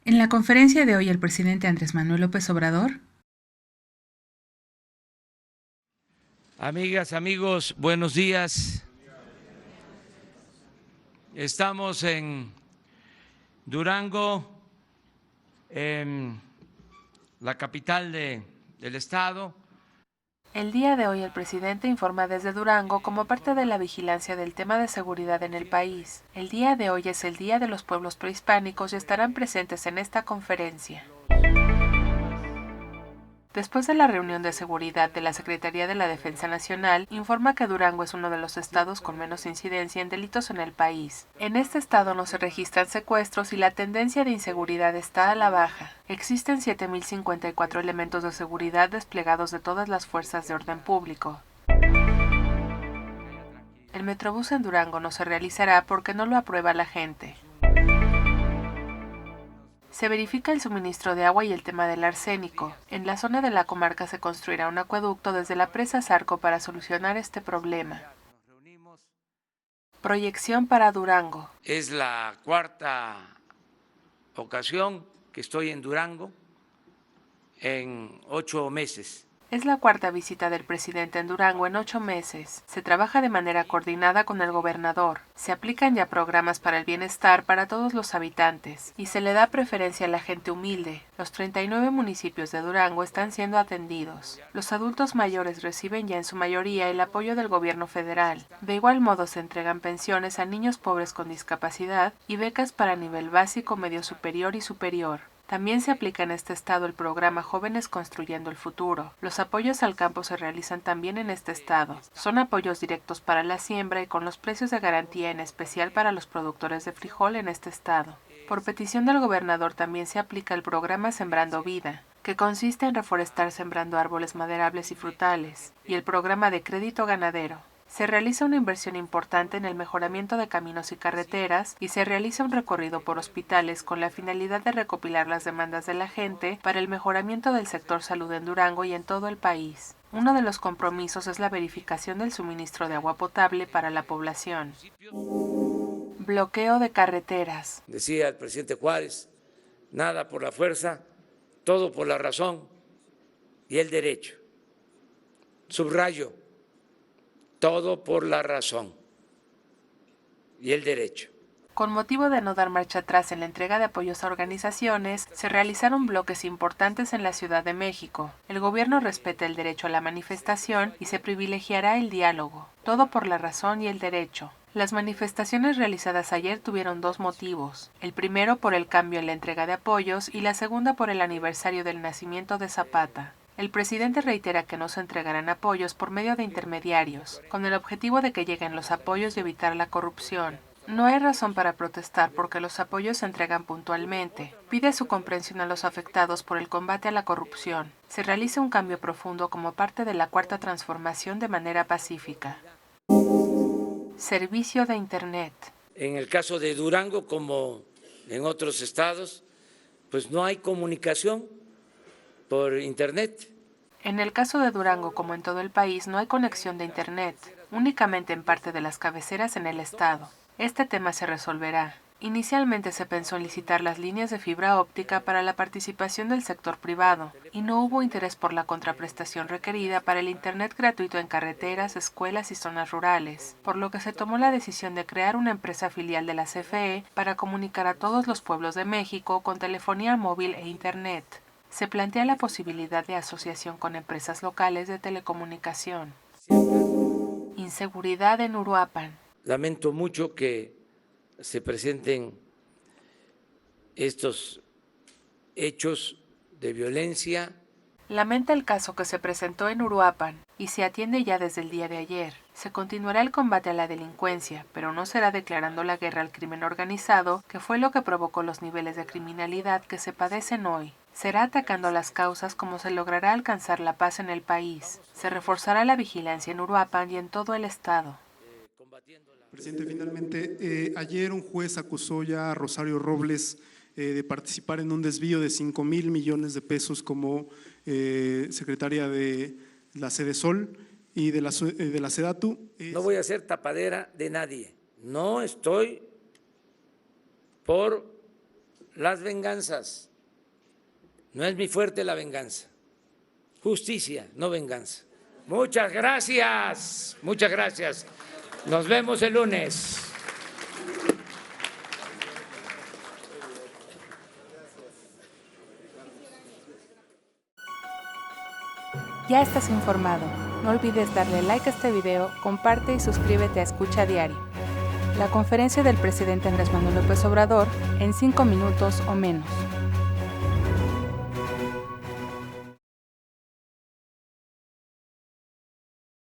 En la conferencia de hoy, el presidente Andrés Manuel López Obrador. Amigas, amigos, buenos días. Estamos en Durango, en la capital del estado. El día de hoy el presidente informa desde Durango como parte de la vigilancia del tema de seguridad en el país. El día de hoy es el Día de los Pueblos Prehispánicos y estarán presentes en esta conferencia. Después de la reunión de seguridad de la Secretaría de la Defensa Nacional, informa que Durango es uno de los estados con menos incidencia en delitos en el país. En este estado no se registran secuestros y la tendencia de inseguridad está a la baja. Existen 7.054 elementos de seguridad desplegados de todas las fuerzas de orden público. El Metrobús en Durango no se realizará porque no lo aprueba la gente. Se verifica el suministro de agua y el tema del arsénico. En la zona de la comarca se construirá un acueducto desde la presa Zarco para solucionar este problema. Proyección para Durango. Es la cuarta ocasión que estoy en Durango en 8 meses. Es la cuarta visita del presidente en Durango en 8 meses. Se trabaja de manera coordinada con el gobernador. Se aplican ya programas para el bienestar para todos los habitantes y se le da preferencia a la gente humilde. Los 39 municipios de Durango están siendo atendidos. Los adultos mayores reciben ya en su mayoría el apoyo del gobierno federal. De igual modo se entregan pensiones a niños pobres con discapacidad y becas para nivel básico, medio superior y superior. También se aplica en este estado el programa Jóvenes Construyendo el Futuro. Los apoyos al campo se realizan también en este estado. Son apoyos directos para la siembra y con los precios de garantía en especial para los productores de frijol en este estado. Por petición del gobernador también se aplica el programa Sembrando Vida, que consiste en reforestar sembrando árboles maderables y frutales, y el programa de crédito ganadero. Se realiza una inversión importante en el mejoramiento de caminos y carreteras y se realiza un recorrido por hospitales con la finalidad de recopilar las demandas de la gente para el mejoramiento del sector salud en Durango y en todo el país. Uno de los compromisos es la verificación del suministro de agua potable para la población. Bloqueo de carreteras. Decía el presidente Juárez, nada por la fuerza, todo por la razón y el derecho. Subrayo, todo por la razón y el derecho. Con motivo de no dar marcha atrás en la entrega de apoyos a organizaciones, se realizaron bloques importantes en la Ciudad de México. El gobierno respeta el derecho a la manifestación y se privilegiará el diálogo. Todo por la razón y el derecho. Las manifestaciones realizadas ayer tuvieron dos motivos. El primero por el cambio en la entrega de apoyos y la segunda por el aniversario del nacimiento de Zapata. El presidente reitera que no se entregarán apoyos por medio de intermediarios, con el objetivo de que lleguen los apoyos y evitar la corrupción. No hay razón para protestar porque los apoyos se entregan puntualmente. Pide su comprensión a los afectados por el combate a la corrupción. Se realiza un cambio profundo como parte de la cuarta transformación de manera pacífica. Servicio de Internet. En el caso de Durango, como en otros estados, pues no hay comunicación por Internet. En el caso de Durango, como en todo el país, no hay conexión de Internet, únicamente en parte de las cabeceras en el estado. Este tema se resolverá. Inicialmente se pensó en licitar las líneas de fibra óptica para la participación del sector privado, y no hubo interés por la contraprestación requerida para el Internet gratuito en carreteras, escuelas y zonas rurales, por lo que se tomó la decisión de crear una empresa filial de la CFE para comunicar a todos los pueblos de México con telefonía móvil e Internet. Se plantea la posibilidad de asociación con empresas locales de telecomunicación. Inseguridad en Uruapan. Lamento mucho que se presenten estos hechos de violencia. Lamenta el caso que se presentó en Uruapan y se atiende ya desde el día de ayer. Se continuará el combate a la delincuencia, pero no será declarando la guerra al crimen organizado, que fue lo que provocó los niveles de criminalidad que se padecen hoy. Será atacando las causas como se logrará alcanzar la paz en el país. Se reforzará la vigilancia en Uruapan y en todo el estado. Presidente, finalmente, ayer un juez acusó ya a Rosario Robles de participar en un desvío de 5,000 millones de pesos como secretaria de la Sedesol y de la Sedatu. No voy a ser tapadera de nadie. No estoy por las venganzas. No es mi fuerte la venganza. Justicia, no venganza. Muchas gracias, muchas gracias. Nos vemos el lunes. Ya estás informado. No olvides darle like a este video, comparte y suscríbete a Escucha Diario. La conferencia del presidente Andrés Manuel López Obrador en 5 minutos o menos.